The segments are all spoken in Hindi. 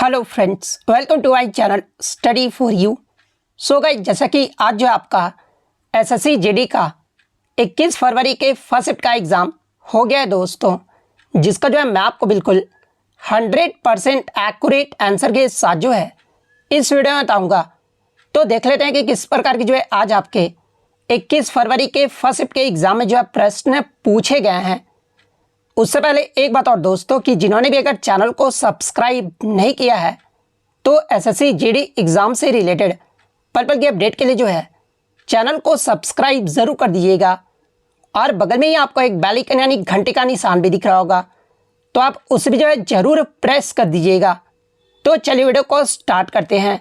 Hello friends, welcome to my channel study for you. So guys, जैसा कि आज जो आपका एसएससी जीडी का 21 फरवरी के फर्स्ट शिफ्ट का एग्ज़ाम हो गया है दोस्तों, जिसका जो है मैं आपको बिल्कुल 100% एक्यूरेट आंसर के साथ जो है इस वीडियो में बताऊँगा। तो देख लेते हैं कि किस प्रकार की जो है आज आपके 21 फरवरी के फर्स्ट शिफ्ट के एग्ज़ाम में जो है प्रश्न पूछे गए हैं। उससे पहले एक बात और दोस्तों कि जिन्होंने भी अगर चैनल को सब्सक्राइब नहीं किया है तो एसएससी जीडी एग्ज़ाम से रिलेटेड पल पल की अपडेट के लिए जो है चैनल को सब्सक्राइब ज़रूर कर दीजिएगा। और बगल में ही आपको एक बेल आइकन यानी घंटे का निशान भी दिख रहा होगा, तो आप उसे भी जो है ज़रूर प्रेस कर दीजिएगा। तो चलिए वीडियो को स्टार्ट करते हैं।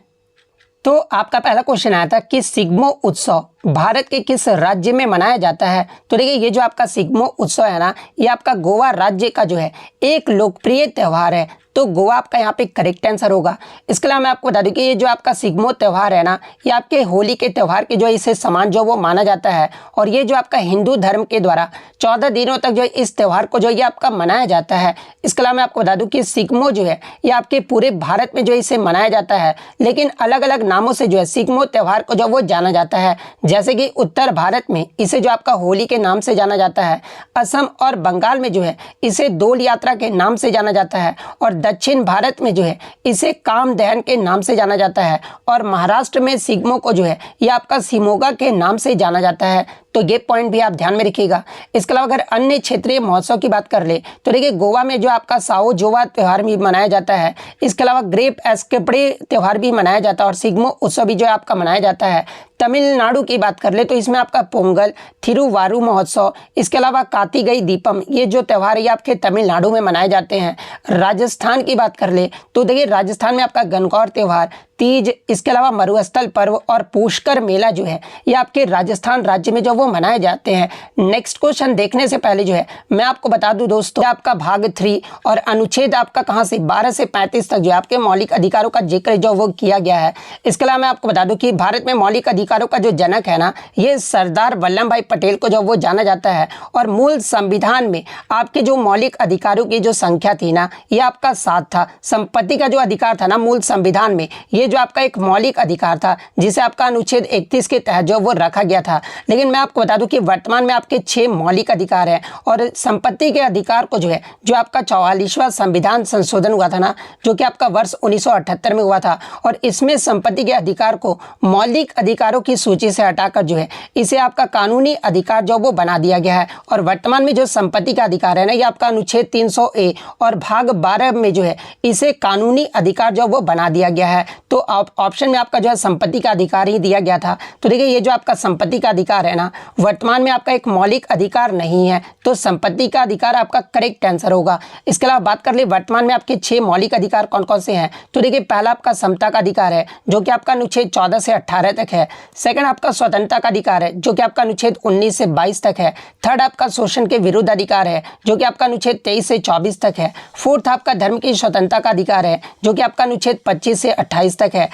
तो आपका पहला क्वेश्चन आया था कि सिग्मो उत्सव भारत के किस राज्य में मनाया जाता है। तो देखिए, ये जो आपका सिग्मो उत्सव है ना, ये आपका गोवा राज्य का जो है एक लोकप्रिय त्यौहार है। तो गोवा आपका यहाँ पे करेक्ट आंसर होगा। इसके अलावा मैं आपको बता दूं कि ये जो आपका सिग्मो त्यौहार है ना, ये आपके होली के त्यौहार के जो है इसे समान जो वो माना जाता है। और ये जो आपका हिंदू धर्म के द्वारा 14 दिनों तक जो है इस त्यौहार को जो ये आपका मनाया जाता है। इसके अलावा मैं आपको बता दूं कि सिग्मो जो है ये आपके पूरे भारत में जो इसे मनाया जाता है, लेकिन अलग अलग नामों से जो है सिग्मो त्यौहार को जो वो जाना जाता है। जैसे कि उत्तर भारत में इसे जो आपका होली के नाम से जाना जाता है, असम और बंगाल में जो है इसे दोल यात्रा के नाम से जाना जाता है, और दक्षिण भारत में जो है इसे कामदहन के नाम से जाना जाता है, और महाराष्ट्र में सिग्मो को जो है ये आपका सिमोगा के नाम से जाना जाता है। तो ये पॉइंट भी आप ध्यान में रखिएगा। इसके अलावा अगर अन्य क्षेत्रीय महोत्सव की बात कर ले तो देखिए, गोवा में जो आपका साओ जोवा त्यौहार भी मनाया जाता है। इसके अलावा ग्रेप एस्केपड़े त्यौहार भी मनाया जाता है, और सिग्मो उत्सव भी जो है आपका मनाया जाता है। तमिलनाडु की बात कर ले तो इसमें आपका पोंगल, थिरुवारू महोत्सव, इसके अलावा कार्तिकेय दीपम, ये जो त्यौहार ये आपके तमिलनाडु में मनाए जाते हैं। राजस्थान की बात कर ले तो देखिए, राजस्थान में आपका गणगौर त्यौहार, तीज, इसके अलावा मरुस्थल पर्व और पुष्कर मेला जो है ये आपके राजस्थान राज्य में जो वो मनाए जाते हैं। नेक्स्ट क्वेश्चन देखने से पहले जो है मैं आपको बता दूं दोस्तों, आपका भाग 3 और अनुच्छेद आपका कहां से 12 से 35 तक जो है आपके मौलिक अधिकारों का जिक्र जो वो किया गया है। इसके अलावा मैं आपको बता दूं कि भारत में मौलिक अधिकारों का जो जनक है ना, ये सरदार वल्लभ भाई पटेल को जो वो जाना जाता है। और मूल संविधान में आपके जो मौलिक अधिकारों की जो संख्या थी ना, ये आपका 7 था। संपत्ति का जो अधिकार था ना मूल संविधान में, ये जो आपका एक मौलिक अधिकार था जिसे आपका अनुच्छेद 31 के तहत जो वो रखा गया था। लेकिन मैं आपको बता दूं कि वर्तमान में आपके 6 मौलिक अधिकार हैं, और संपत्ति के अधिकार को जो है जो आपका 44वां संविधान संशोधन हुआ था ना, जो कि आपका वर्ष 1978 में हुआ था, और इसमें संपत्ति के अधिकार को मौलिक अधिकारों की सूची से हटाकर जो है इसे आपका कानूनी अधिकार जो वो बना दिया गया है। और वर्तमान में जो संपत्ति का अधिकार है ना, ये आपका अनुच्छेद 300A और भाग 12 में जो है इसे कानूनी अधिकार जो वो बना दिया गया है। तो ऑप्शन में आपका जो है संपत्ति का अधिकार ही दिया गया था। तो देखिए, ये जो आपका संपत्ति का अधिकार है ना, वर्तमान में आपका एक मौलिक अधिकार नहीं है, तो संपत्ति का अधिकार आपका करेक्ट आंसर होगा। इसके अलावा बात कर ले वर्तमान में आपके 6 मौलिक अधिकार कौन कौन से हैं। तो देखिए, पहला आपका समता का अधिकार है जो कि आपका अनुच्छेद 14 से 18 तक है। सेकंड आपका स्वतंत्रता का अधिकार है जो कि आपका अनुच्छेद 19 से 22 तक है। थर्ड आपका शोषण के विरुद्ध अधिकार है जो कि आपका अनुच्छेद 23 से 24 तक है। फोर्थ आपका धर्म की स्वतंत्रता का अधिकार है जो कि आपका अनुच्छेद 25 से 28 तक है।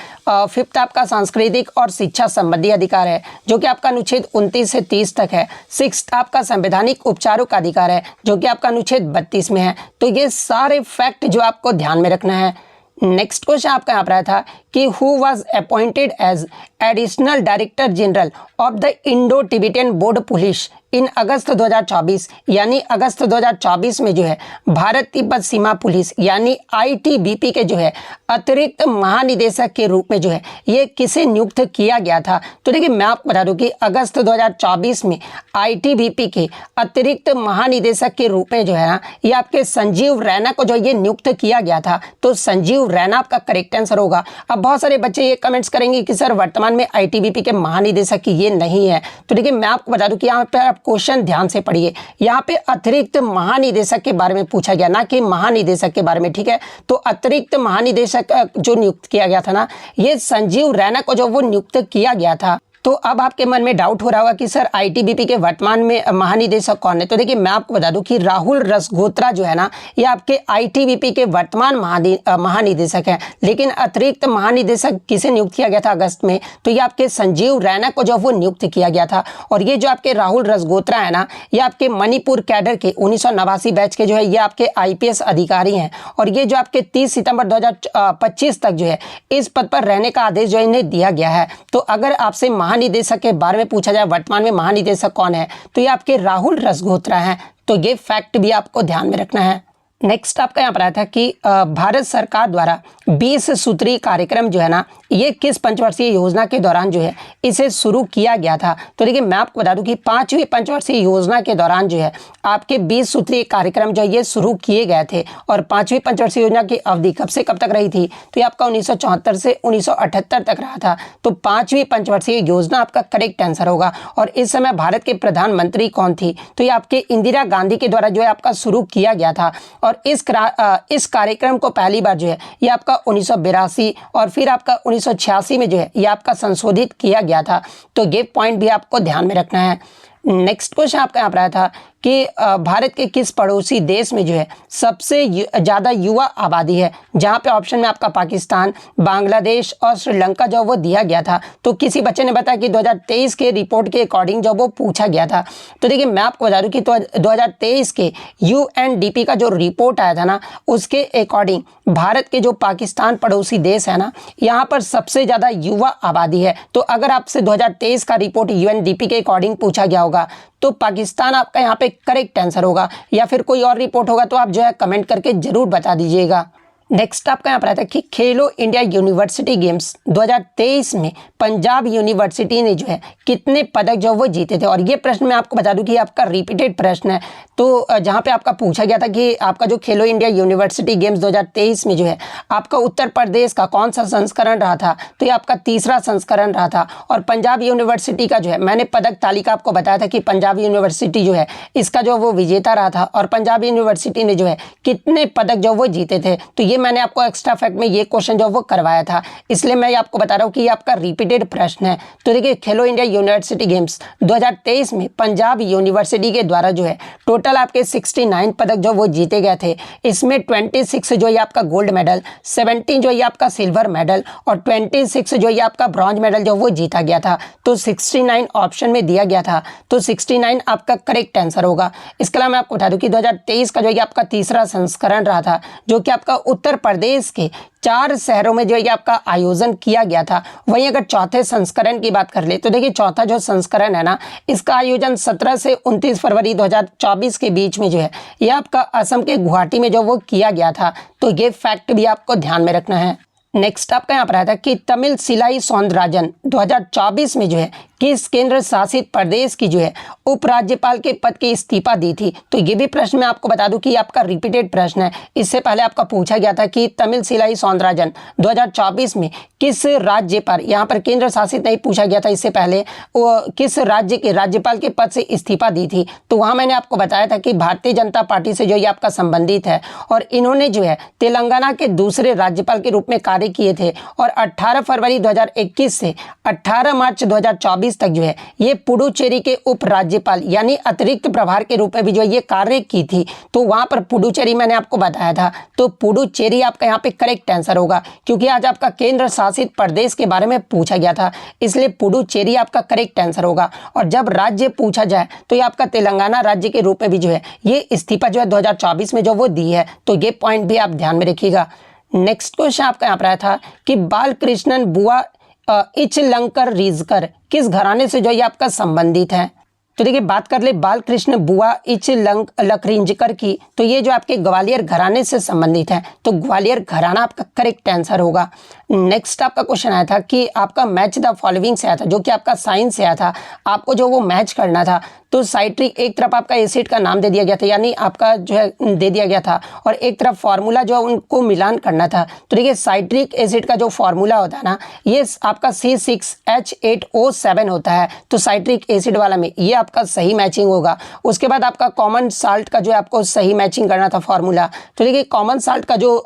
फिफ्थ आपका सांस्कृतिक और शिक्षा संबंधी अधिकार है जो कि आपका अनुच्छेद 29 से 30 तक है। सिक्स्थ आपका संवैधानिक उपचारों का अधिकार है जो कि आपका अनुच्छेद 32 में है। तो ये सारे फैक्ट जो आपको ध्यान में रखना है। नेक्स्ट क्वेश्चन आपका यहाँ पर आया था कि who was appointed as additional director general of the Indo Tibetan border police in August 2024, यानी अगस्त 2024 में जो है भारत तिब्बत सीमा पुलिस यानी आईटीबीपी के जो है अतिरिक्त महानिदेशक के रूप में जो है ये किसे नियुक्त किया गया था। तो देखिए, मैं आपको बता दूं कि अगस्त 2024 में आईटीबीपी के अतिरिक्त महानिदेशक के रूप में जो है ना, ये आपके संजीव रैना को जो ये नियुक्त किया गया था। तो संजीव रैना आपका करेक्ट आंसर होगा। अब बहुत सारे बच्चे ये कमेंट्स करेंगे कि सर वर्तमान में आईटीबीपी के महानिदेशक की ये नहीं है। तो देखिए, मैं आपको बता दूं कि यहाँ पे आप क्वेश्चन ध्यान से पढ़िए। यहाँ पे अतिरिक्त महानिदेशक के बारे में पूछा गया, ना कि महानिदेशक के बारे में, ठीक है। तो अतिरिक्त महानिदेशक जो नियुक्त किया गया था ना, ये संजीव रैना को जो वो नियुक्त किया गया था। तो अब आपके मन में डाउट हो रहा होगा कि सर आईटीबीपी के वर्तमान में महानिदेशक कौन है। तो देखिए मैं आपको बता दूं कि राहुल रसगोत्रा जो है ना, ये आपके आईटीबीपी के वर्तमान महानिदेशक हैं। लेकिन अतिरिक्त महानिदेशक किसे नियुक्त किया गया था अगस्त में, तो ये आपके संजीव रैना को जो वो नियुक्त किया गया था। और ये जो आपके राहुल रसगोत्रा है ना, ये आपके मणिपुर कैडर के 1989 बैच के जो है ये आपके आईपीएस अधिकारी हैं। और ये जो आपके 30 सितंबर 2025 तक जो है इस पद पर रहने का आदेश जो इन्हें दिया गया है। तो अगर आपसे महानिदेशक के बारे में पूछा जाए वर्तमान में महानिदेशक कौन है, तो ये आपके राहुल रसगोत्रा हैं। तो ये फैक्ट भी आपको ध्यान में रखना है। नेक्स्ट आपका यहाँ पर आया था कि भारत सरकार द्वारा 20 सूत्री कार्यक्रम जो है ना, ये किस पंचवर्षीय योजना के दौरान जो है इसे शुरू किया गया था। तो देखिए मैं आपको बता दूं कि 5वीं पंचवर्षीय योजना के दौरान जो है आपके 20 सूत्री कार्यक्रम जो ये शुरू किए गए थे। और 5वीं पंचवर्षीय योजना की अवधि कब से कब तक रही थी, तो ये आपका 1974 से 1978 तक रहा था। तो 5वीं पंचवर्षीय योजना आपका करेक्ट आंसर होगा। और इस समय भारत के प्रधानमंत्री कौन थी, तो ये आपके इंदिरा गांधी के द्वारा जो है आपका शुरू किया गया था। और इस कार्यक्रम को पहली बार जो है ये आपका 1982 और फिर आपका 1986 में जो है ये आपका संशोधित किया गया था। तो ये पॉइंट भी आपको ध्यान में रखना है। नेक्स्ट क्वेश्चन आपका यहाँ पर आया था कि भारत के किस पड़ोसी देश में जो है सबसे ज़्यादा युवा आबादी है, जहाँ पे ऑप्शन में आपका पाकिस्तान, बांग्लादेश और श्रीलंका जो वो दिया गया था। तो किसी बच्चे ने बताया कि 2023 के रिपोर्ट के अकॉर्डिंग जो वो पूछा गया था। तो देखिए मैं आपको बता दूं कि 2023 के यूएनडीपी का जो रिपोर्ट आया था ना, उसके अकॉर्डिंग भारत के जो पाकिस्तान पड़ोसी देश है ना, यहाँ पर सबसे ज़्यादा युवा आबादी है। तो अगर आपसे 2023 का रिपोर्ट यूएनडीपी के अकॉर्डिंग पूछा गया होगा तो पाकिस्तान आपका यहाँ पे करेक्ट आंसर होगा, या फिर कोई और रिपोर्ट होगा तो आप जो है कमेंट करके जरूर बता दीजिएगा। नेक्स्ट आपका यहाँ पर आता है कि खेलो इंडिया यूनिवर्सिटी गेम्स 2023 में पंजाब यूनिवर्सिटी ने जो है कितने पदक जो वो जीते थे। और ये प्रश्न मैं आपको बता दूं कि आपका रिपीटेड प्रश्न है। तो जहाँ पे आपका पूछा गया था कि आपका जो खेलो इंडिया यूनिवर्सिटी गेम्स 2023 में जो है आपका उत्तर प्रदेश का कौन सा संस्करण रहा था, तो ये आपका तीसरा संस्करण रहा था। और पंजाब यूनिवर्सिटी का जो है मैंने पदक तालिका आपको बताया था कि पंजाब यूनिवर्सिटी जो है इसका जो वो विजेता रहा था। और पंजाब यूनिवर्सिटी ने जो है कितने पदक जो वो जीते थे, तो ये मैंने आपको एक्स्ट्रा फैक्ट में ये क्वेश्चन जो वो करवाया था, इसलिए मैं आपको बता रहा हूँ कि ये आपका रिपीटेड प्रश्न है। तो देखिए खेलो इंडिया यूनिवर्सिटी गेम्स 2023 में पंजाब यूनिवर्सिटी के द्वारा जो है टोटल आपके 69 पदक जो वो जीते गए थे। इसमें 26 जो ये आपका गोल्ड मेडल, 17 जो ये आपका सिल्वर मेडल और 26 जो ये आपका ब्रॉन्ज मेडल जो वो जीता गया था। तो 69 ऑप्शन में दिया गया था, तो 69 आपका करेक्ट आंसर होगा। इसके अलावा मैं आपको बता दूं कि 2023 का जो ये आपका तीसरा संस्करण रहा था, जो कि आपका उत्तर प्रदेश के 4 शहरों में जो ये आपका आयोजन किया गया था। वहीं अगर चौथे संस्करण की बात कर ले तो देखिए चौथा जो संस्करण है ना, इसका आयोजन 17 से 29 फरवरी 2024 के बीच में जो है ये आपका असम के गुवाहाटी में जो वो किया गया था। तो ये फैक्ट भी आपको ध्यान में रखना है। नेक्स्ट आपका यहाँ पर आया था कि तमिल सिलाई सौंदराजन 2024 में जो है किस केंद्र शासित प्रदेश की जो है उपराज्यपाल के पद की इस्तीफा दी थी। तो ये भी प्रश्न मैं आपको बता दूं कि आपका रिपीटेड प्रश्न है। इससे पहले आपका पूछा गया था कि तमिल सिलाई सौंदराजन 2024 में किस राज्य पर, यहाँ पर केंद्र शासित नहीं पूछा गया था, इससे पहले वो किस राज्य के राज्यपाल के पद से इस्तीफा दी थी। तो वहाँ मैंने आपको बताया था कि भारतीय जनता पार्टी से जो ये आपका संबंधित है और इन्होंने जो है तेलंगाना के दूसरे राज्यपाल के रूप में कार्य किए थे। और 18 फरवरी 2021 से 18 मार्च 2024 तक जो है ये पुडुचेरी के उपराज्यपाल यानी अतिरिक्त प्रभार के रूप में भी जो ये कार्य की थी। तो वहां पर पुडुचेरी मैंने आपको बताया था, तो पुडुचेरी आपका यहाँ पे करेक्ट आंसर होगा, क्योंकि आज आपका केंद्र शासित प्रदेश के बारे में पूछा गया था, इसलिए पुडुचेरी आपका करेक्ट आंसर होगा। और जब राज्य पूछा जाए तो ये आपका तेलंगाना राज्य के रूप में भी जो है ये इस्तीफा जो है 2024 में जो वो दी है। तो ये पॉइंट भी आप ध्यान में रखिएगा। नेक्स्ट क्वेश्चन आपका यहाँ पर आया था कि बालकृष्णन बुआ इचलंकर रिजकर किस घराने से जो ये आपका संबंधित है। तो देखिए बात कर ले बालकृष्ण बुआ इचलकरिंजकर की, तो ये जो आपके ग्वालियर घराने से संबंधित है। तो ग्वालियर घराना आपका करेक्ट आंसर होगा। नेक्स्ट आपका क्वेश्चन आया था कि आपका मैच द फॉलोइंग से आया था, जो कि आपका साइंस से आया था। आपको जो वो मैच करना था, तो साइट्रिक एक तरफ आपका एसिड का नाम दे दिया गया था, यानी आपका जो है दे दिया गया था, और एक तरफ फार्मूला जो है उनको मिलान करना था। तो देखिए साइट्रिक एसिड का जो फार्मूला होता है ना, ये आपका C6H8O7 होता है। तो साइट्रिक एसिड वाला में ये आपका सही मैचिंग होगा। उसके बाद आपका कॉमन साल्ट का जो है आपको सही मैचिंग करना था फार्मूला। तो देखिए कॉमन साल्ट का जो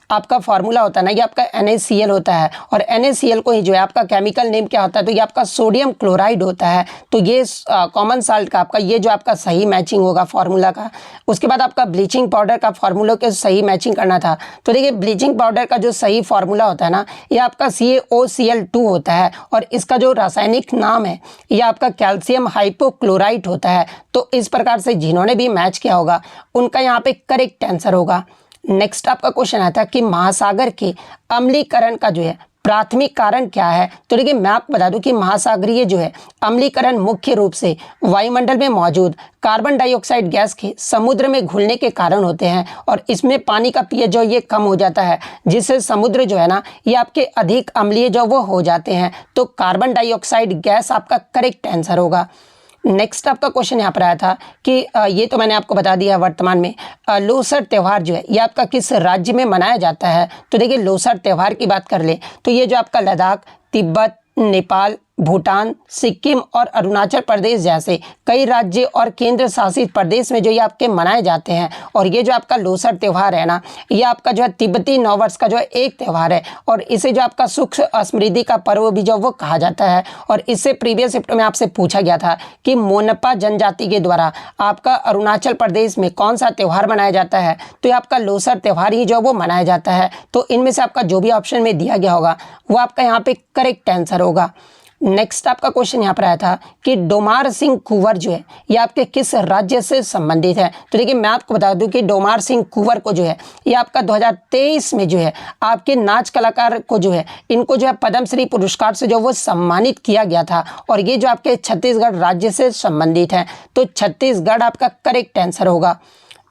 आपका फॉर्मूला होता है ना, ये आपका NaCl होता है, और NaCl को ही जो है आपका केमिकल नेम क्या होता है, तो ये आपका सोडियम क्लोराइड होता है। तो ये कॉमन साल्ट का आपका ये जो आपका सही मैचिंग होगा फॉर्मूला का। उसके बाद आपका ब्लीचिंग पाउडर का फॉर्मूला के सही मैचिंग करना था। तो देखिए ब्लीचिंग पाउडर का जो सही फॉर्मूला होता है ना, ये आपका CaOCl2 होता है, और इसका जो रासायनिक नाम है ये आपका कैल्शियम हाइपोक्लोराइट होता है। तो इस प्रकार से जिन्होंने भी मैच किया होगा उनका यहाँ पे करेक्ट आंसर होगा। नेक्स्ट आपका क्वेश्चन आता है कि महासागर के अम्लीकरण का जो है प्राथमिक कारण क्या है। तो देखिए मैं आपको बता दूं कि महासागरीय जो है अम्लीकरण मुख्य रूप से वायुमंडल में मौजूद कार्बन डाइऑक्साइड गैस के समुद्र में घुलने के कारण होते हैं, और इसमें पानी का पीएच जो ये कम हो जाता है, जिससे समुद्र जो है ना ये आपके अधिक अम्लीय जो वो हो जाते हैं। तो कार्बन डाइऑक्साइड गैस आपका करेक्ट आंसर होगा। नेक्स्ट आपका क्वेश्चन यहाँ पर आया था कि ये तो मैंने आपको बता दिया। वर्तमान में लोसर त्यौहार जो है ये आपका किस राज्य में मनाया जाता है। तो देखिए लोसर त्यौहार की बात कर ले तो ये जो आपका लद्दाख, तिब्बत, नेपाल, भूटान, सिक्किम और अरुणाचल प्रदेश जैसे कई राज्य और केंद्र शासित प्रदेश में जो ये आपके मनाए जाते हैं। और ये जो आपका लोसर त्यौहार है ना, ये आपका जो है तिब्बती नववर्ष का जो है एक त्यौहार है, और इसे जो आपका सुख समृद्धि का पर्व भी जो वो कहा जाता है। और इससे प्रीवियस शिफ्ट में आपसे पूछा गया था कि मोनपा जनजाति के द्वारा आपका अरुणाचल प्रदेश में कौन सा त्यौहार मनाया जाता है। तो ये आपका लोसर त्यौहार ही जो वो मनाया जाता है। तो इनमें से आपका जो भी ऑप्शन में दिया गया होगा वो आपका यहाँ पे करेक्ट आंसर होगा। नेक्स्ट आपका क्वेश्चन यहाँ पर आया था कि डोमार सिंह कुंवर जो है ये आपके किस राज्य से संबंधित है। तो देखिए मैं आपको बता दूं कि डोमार सिंह कुंवर को जो है ये आपका 2023 में जो है आपके नाच कलाकार को जो है इनको जो है पद्मश्री पुरस्कार से जो वो सम्मानित किया गया था, और ये जो आपके छत्तीसगढ़ राज्य से संबंधित है। तो छत्तीसगढ़ आपका करेक्ट आंसर होगा।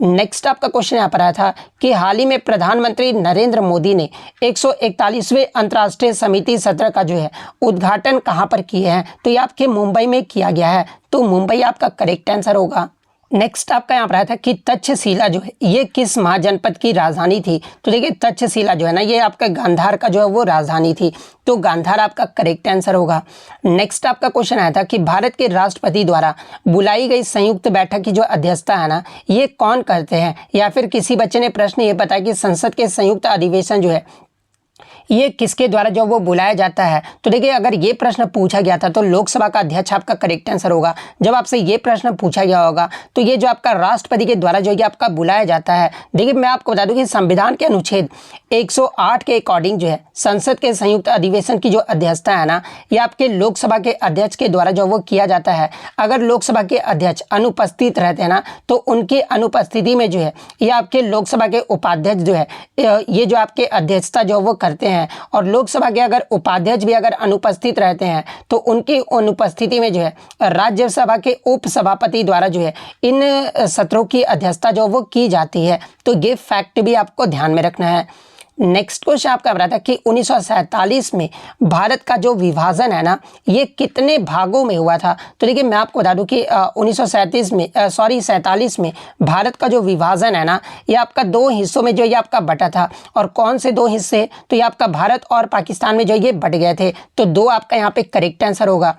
नेक्स्ट आपका क्वेश्चन यहाँ पर आया था कि हाल ही में प्रधानमंत्री नरेंद्र मोदी ने 141वें अंतर्राष्ट्रीय समिति सत्र का जो है उद्घाटन कहाँ पर किए हैं। तो ये आपके मुंबई में किया गया है। तो मुंबई आपका करेक्ट आंसर होगा। नेक्स्ट आपका यहाँ पर आया था कि तक्षशिला जो है ये किस महाजनपद की राजधानी थी। तो देखिए तक्षशिला जो है ना ये आपका गांधार का जो है वो राजधानी थी। तो गांधार आपका करेक्ट आंसर होगा। नेक्स्ट आपका क्वेश्चन आया था कि भारत के राष्ट्रपति द्वारा बुलाई गई संयुक्त बैठक की जो अध्यक्षता है ना ये कौन करते हैं। या फिर किसी बच्चे ने प्रश्न ये बताया कि संसद के संयुक्त अधिवेशन जो है ये किसके द्वारा जो वो बुलाया जाता है। तो देखिए अगर ये प्रश्न पूछा गया था तो लोकसभा का अध्यक्ष आपका करेक्ट आंसर होगा। जब आपसे ये प्रश्न पूछा गया होगा तो ये जो आपका राष्ट्रपति के द्वारा जो ये आपका बुलाया जाता है। देखिए मैं आपको बता दूं कि संविधान के अनुच्छेद 108 के अकॉर्डिंग जो है संसद के संयुक्त अधिवेशन की जो अध्यक्षता है ना ये आपके लोकसभा के अध्यक्ष के द्वारा जो वो किया जाता है। अगर लोकसभा के अध्यक्ष अनुपस्थित रहते हैं ना तो उनकी अनुपस्थिति में जो है ये आपके लोकसभा के उपाध्यक्ष जो है ये जो आपके अध्यक्षता जो वो करते हैं। और लोकसभा के अगर उपाध्यक्ष भी अगर अनुपस्थित रहते हैं तो उनकी अनुपस्थिति में जो है राज्यसभा के उपसभापति द्वारा जो है इन सत्रों की अध्यक्षता जो वो की जाती है। तो ये फैक्ट भी आपको ध्यान में रखना है। नेक्स्ट क्वेश्चन आपका बता था कि 1947 में भारत का जो विभाजन है ना ये कितने भागों में हुआ था। तो देखिए मैं आपको बता दूं कि 1947 में भारत का जो विभाजन है ना ये आपका दो हिस्सों में जो ये आपका बटा था। और कौन से दो हिस्से, तो ये आपका भारत और पाकिस्तान में जो ये बट गए थे। तो दो आपका यहाँ पे करेक्ट आंसर होगा।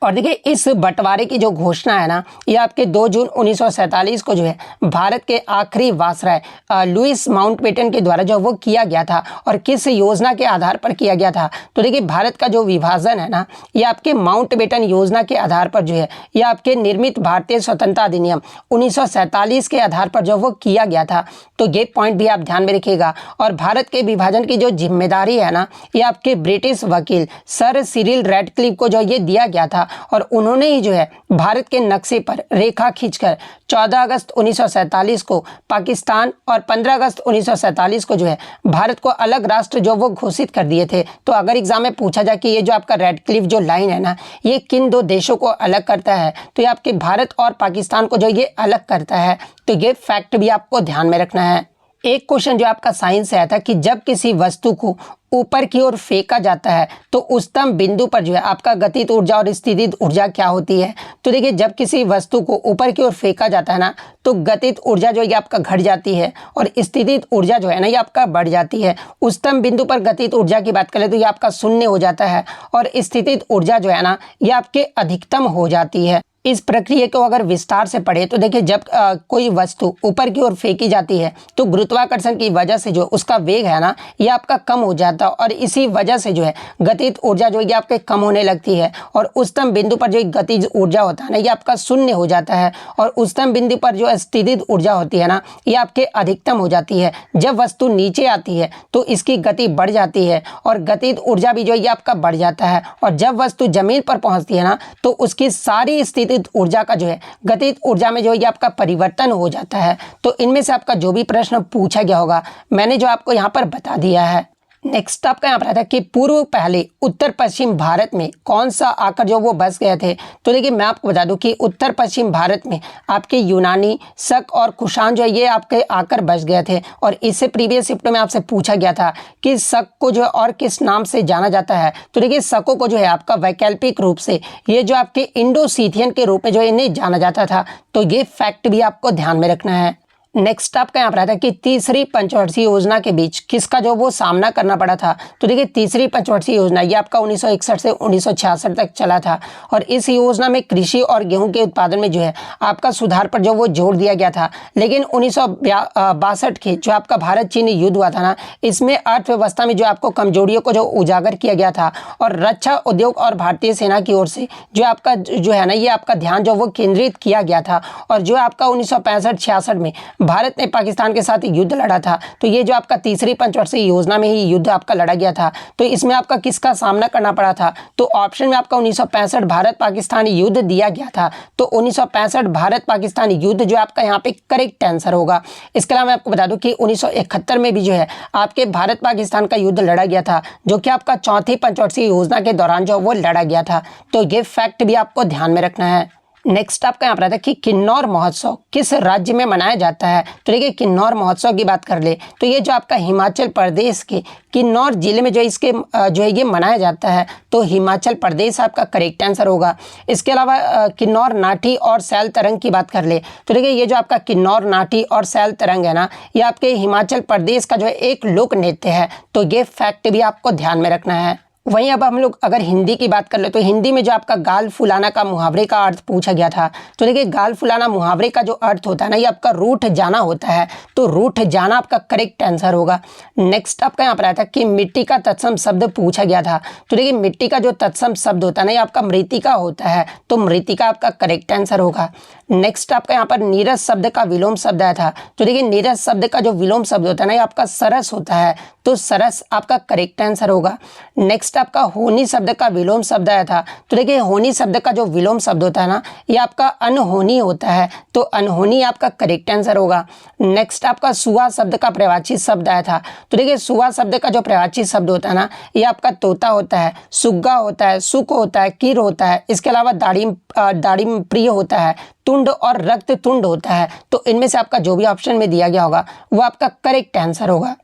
और देखिए इस बंटवारे की जो घोषणा है ना ये आपके 2 जून 1947 को जो है भारत के आखिरी वायसराय लुईस माउंटबेटन के द्वारा जो वो किया गया था। और किस योजना के आधार पर किया गया था। तो देखिए भारत का जो विभाजन है ना ये आपके माउंटबेटन योजना के आधार पर जो है ये आपके निर्मित भारतीय स्वतंत्रता अधिनियम 1947 के आधार पर जो वो किया गया था। तो ये पॉइंट भी आप ध्यान में रखिएगा। और भारत के विभाजन की जो जिम्मेदारी है ना ये आपके ब्रिटिश वकील सर सिरिल रैडक्लिफ को जो ये दिया गया था। और उन्होंने ही जो है भारत के नक्शे पर रेखा खींचकर 14 अगस्त 1947 को पाकिस्तान और 15 अगस्त 1947 को जो है भारत को अलग राष्ट्र जो वो घोषित कर दिए थे। तो अगर एग्जाम में पूछा जाए कि ये जो आपका रैडक्लिफ जो लाइन है ना ये किन दो देशों को अलग करता है, तो ये आपके भारत और पाकिस्तान को जो ये अलग करता है। तो ये फैक्ट भी आपको ध्यान में रखना है। एक क्वेश्चन जो आपका साइंस से आया था कि जब किसी वस्तु को ऊपर की ओर फेंका जाता है तो उच्चतम बिंदु पर जो है आपका गतिज ऊर्जा और स्थितिज ऊर्जा क्या होती है। तो देखिए जब किसी वस्तु को ऊपर की ओर फेंका जाता है ना तो गतिज ऊर्जा जो है आपका घट जाती है और स्थितिज ऊर्जा जो है ना ये आपका बढ़ जाती है। उच्चतम बिंदु पर गतिज ऊर्जा की बात करें तो ये आपका शून्य हो जाता है और स्थितिज ऊर्जा जो है ना ये आपके अधिकतम हो जाती है। इस प्रक्रिया को अगर विस्तार से पढ़े तो देखिए, जब कोई वस्तु ऊपर की ओर फेंकी जाती है तो गुरुत्वाकर्षण की वजह से जो उसका वेग है ना, ये आपका कम हो जाता है और इसी वजह से जो है गतिज ऊर्जा जो है आपके कम होने लगती है और उच्चतम बिंदु पर जो गतिज ऊर्जा होता है ना, ये आपका शून्य हो जाता है और उच्चतम बिंदु पर जो स्थितिज ऊर्जा होती है ना, ये आपके अधिकतम हो जाती है। जब वस्तु नीचे आती है तो इसकी गति बढ़ जाती है और गतिज ऊर्जा भी जो है आपका बढ़ जाता है और जब वस्तु जमीन पर पहुंचती है ना, तो उसकी सारी स्थिति ऊर्जा का जो है गतिज ऊर्जा में जो है आपका परिवर्तन हो जाता है। तो इनमें से आपका जो भी प्रश्न पूछा गया होगा मैंने जो आपको यहाँ पर बता दिया है। नेक्स्ट आपका यहाँ पर आता है कि पूर्व पहले उत्तर पश्चिम भारत में कौन सा आकर जो वो बस गए थे। तो देखिए, मैं आपको बता दूं कि उत्तर पश्चिम भारत में आपके यूनानी, शक और कुषाण जो है ये आपके आकर बस गए थे और इससे प्रीवियस शिफ्ट में आपसे पूछा गया था कि शक को जो है और किस नाम से जाना जाता है। तो देखिए, शकों को जो है आपका वैकल्पिक रूप से ये जो आपके इंडो सीथियन के रूप में जो इन्हें जाना जाता था। तो ये फैक्ट भी आपको ध्यान में रखना है। नेक्स्ट आपका यहाँ पर आता है कि तीसरी पंचवर्षीय योजना के बीच किसका जो वो सामना करना पड़ा था। तो देखिए, तीसरी पंचवर्षीय योजना ये आपका 1961 से 1966 तक चला था और इस योजना में कृषि और गेहूं के उत्पादन में जो है आपका सुधार पर जो वो जोर दिया गया था। लेकिन 1962 के जो आपका भारत चीन युद्ध हुआ था ना, इसमें अर्थव्यवस्था में जो आपको कमजोरियों को जो उजागर किया गया था और रक्षा उद्योग और भारतीय सेना की ओर से जो आपका जो है ना, ये आपका ध्यान जो वो केंद्रित किया गया था और जो आपका 1965-66 में भारत ने पाकिस्तान के साथ युद्ध लड़ा था। तो ये जो आपका तीसरी पंचवर्षीय योजना में ही युद्ध आपका लड़ा गया था। तो इसमें आपका किसका सामना करना पड़ा था। तो ऑप्शन में आपका 1965 भारत पाकिस्तान युद्ध दिया गया था। तो 1965 भारत पाकिस्तान युद्ध जो आपका यहाँ पे करेक्ट आंसर होगा। इसके अलावा मैं आपको बता दूं कि 1971 में भी जो है आपके भारत पाकिस्तान का युद्ध लड़ा गया था, जो कि आपका चौथी पंचवर्षीय योजना के दौरान जो वो लड़ा गया था। तो ये फैक्ट भी आपको ध्यान में रखना है। नेक्स्ट आपका यहाँ पर आता है कि किन्नौर महोत्सव किस राज्य में मनाया जाता है। तो देखिए, किन्नौर महोत्सव की बात कर ले तो ये जो आपका हिमाचल प्रदेश के किन्नौर जिले में जो इसके जो है ये मनाया जाता है। तो हिमाचल प्रदेश आपका करेक्ट आंसर होगा। इसके अलावा किन्नौर नाटी और सैल तरंग की बात कर ले तो देखिए, ये जो आपका किन्नौर नाटी और सैल तरंग है ना, ये आपके हिमाचल प्रदेश का जो है एक लोक नृत्य है। तो ये फैक्ट भी आपको ध्यान में रखना है। वहीं अब हम लोग अगर हिंदी की बात कर ले तो हिंदी में जो आपका गाल फुलाना का मुहावरे का अर्थ पूछा गया था। तो देखिए, गाल फुलाना मुहावरे का जो अर्थ होता है ना, ये आपका रूठ जाना होता है। तो रूठ जाना आपका करेक्ट आंसर होगा। नेक्स्ट आपका यहाँ पर आया था कि मिट्टी का तत्सम शब्द पूछा गया था। तो देखिए, मिट्टी का जो तत्सम शब्द होता है ना, ये आपका मृतिका होता है। तो मृतिका आपका करेक्ट आंसर होगा। नेक्स्ट आपका यहाँ पर नीरस शब्द का विलोम शब्द आया था। तो देखिए, नीरस शब्द का जो विलोम शब्द होता है ना, ये आपका सरस होता है। तो सरस आपका करेक्ट आंसर होगा। नेक्स्ट आपका होनी शब्द का विलोम शब्द आया था। तो देखिए, होनी शब्द का जो विलोम शब्द होता है ना, ये आपका अनहोनी होता है। तो अनहोनी आपका करेक्ट आंसर होगा। नेक्स्ट आपका सुआ शब्द का प्रवाची शब्द आया था। तो देखिए, सुआ शब्द का जो प्रवाची शब्द होता है ना, ये आपका तोता होता है, सुग्गा होता है, सुक होता है, कीर होता है। इसके अलावा दाड़िम प्रिय होता है, तुंड और रक्त तुंड होता है। तो इनमें से आपका जो भी ऑप्शन में दिया गया होगा वो आपका करेक्ट आंसर होगा।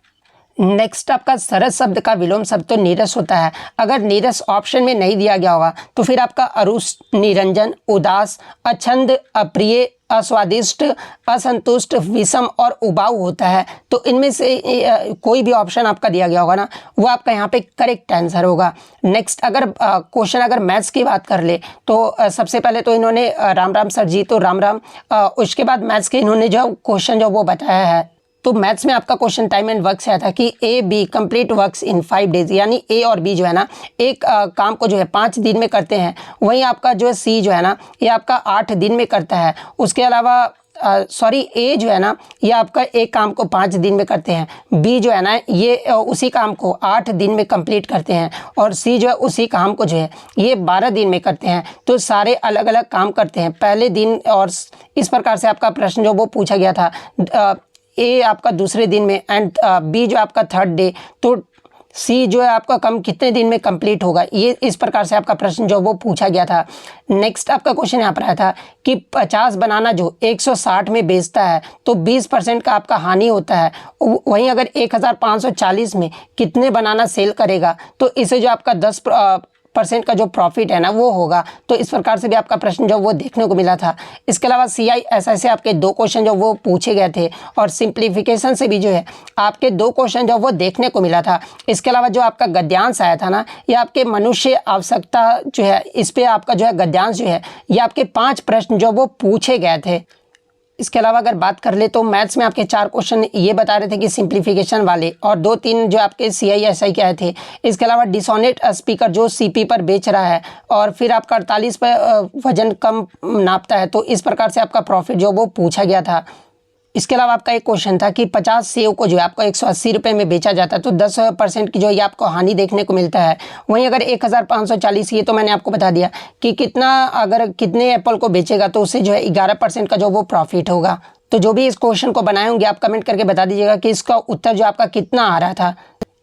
नेक्स्ट आपका सरस शब्द का विलोम शब्द तो नीरस होता है। अगर नीरस ऑप्शन में नहीं दिया गया होगा तो फिर आपका अरुष, निरंजन, उदास, अछंद, अप्रिय, अस्वादिष्ट, असंतुष्ट, विषम और उबाऊ होता है। तो इनमें से कोई भी ऑप्शन आपका दिया गया होगा ना, वो आपका यहाँ पे करेक्ट आंसर होगा। नेक्स्ट अगर क्वेश्चन अगर मैथ्स की बात कर ले तो सबसे पहले तो इन्होंने राम राम सर जी, तो राम राम। उसके बाद मैथ्स के इन्होंने जो क्वेश्चन जो वो बताया है, तो मैथ्स में आपका क्वेश्चन टाइम एंड वर्क से आया था कि A B complete works in 5 days, यानी ए और बी जो है ना एक काम को जो है 5 दिन में करते हैं। वहीं आपका जो है सी जो है ना, ये आपका 8 दिन में करता है। उसके अलावा ए जो है ना, ये आपका एक काम को 5 दिन में करते हैं। बी जो है ना, ये उसी काम को 8 दिन में कंप्लीट करते हैं और सी जो है उसी काम को जो है ये 12 दिन में करते हैं। तो सारे अलग अलग काम करते हैं पहले दिन, और इस प्रकार से आपका प्रश्न जो वो पूछा गया था। ए आपका दूसरे दिन में एंड बी जो आपका थर्ड डे, तो सी जो है आपका कम कितने दिन में कंप्लीट होगा, ये इस प्रकार से आपका प्रश्न जो वो पूछा गया था। नेक्स्ट आपका क्वेश्चन यहाँ पर आया था कि 50 बनाना जो 160 में बेचता है तो 20% का आपका हानि होता है। वहीं अगर 1540 में कितने बनाना सेल करेगा, तो इसे जो आपका 100% का जो प्रॉफिट है ना वो होगा। तो इस प्रकार से भी आपका प्रश्न जो वो देखने को मिला था। इसके अलावा CISI से आपके 2 क्वेश्चन जो वो पूछे गए थे और सिंप्लीफिकेशन से भी जो है आपके 2 क्वेश्चन जो वो देखने को मिला था। इसके अलावा जो आपका गद्यांश आया था ना, ये आपके मनुष्य आवश्यकता जो है इस पे आपका जो है गद्यांश जो है ये आपके 5 प्रश्न जो वो पूछे गए थे। इसके अलावा अगर बात कर ले तो मैथ्स में आपके 4 क्वेश्चन ये बता रहे थे कि सिंप्लीफिकेशन वाले, और 2-3 जो आपके CISI के आए थे। इसके अलावा डिसऑनेट स्पीकर जो CP पर बेच रहा है और फिर आपका 48 पर वजन कम नापता है, तो इस प्रकार से आपका प्रॉफिट जो वो पूछा गया था। इसके अलावा आपका एक क्वेश्चन था कि 50 सेव को जो है आपको 180 रुपये में बेचा जाता है, तो 10% की जो ये आपको हानि देखने को मिलता है। वहीं अगर 1540, ये तो मैंने आपको बता दिया कि अगर कितने एप्पल को बेचेगा तो उससे जो है 11% का जो वो प्रॉफिट होगा। तो जो भी इस क्वेश्चन को बनाए होंगे आप कमेंट करके बता दीजिएगा कि इसका उत्तर जो आपका कितना आ रहा था।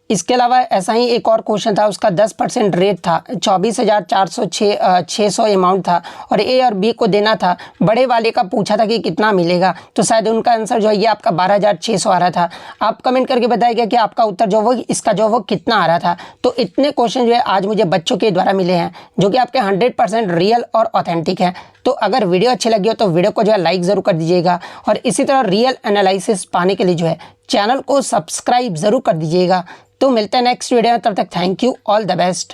इसके अलावा ऐसा ही एक और क्वेश्चन था, उसका 10% रेट था, 24,600 अमाउंट था और ए और बी को देना था। बड़े वाले का पूछा था कि कितना मिलेगा, तो शायद उनका आंसर जो है ये आपका 12,600 आ रहा था। आप कमेंट करके बताइएगा कि आपका उत्तर जो वो इसका जो वो कितना आ रहा था। तो इतने क्वेश्चन जो है आज मुझे बच्चों के द्वारा मिले हैं जो कि आपके 100% रियल और ऑथेंटिक है। तो अगर वीडियो अच्छी लगी हो तो वीडियो को जो है लाइक ज़रूर कर दीजिएगा और इसी तरह रियल एनालिसिस पाने के लिए जो है चैनल को सब्सक्राइब ज़रूर कर दीजिएगा। तो मिलते हैं नेक्स्ट वीडियो में, तब तक thank you, all the best.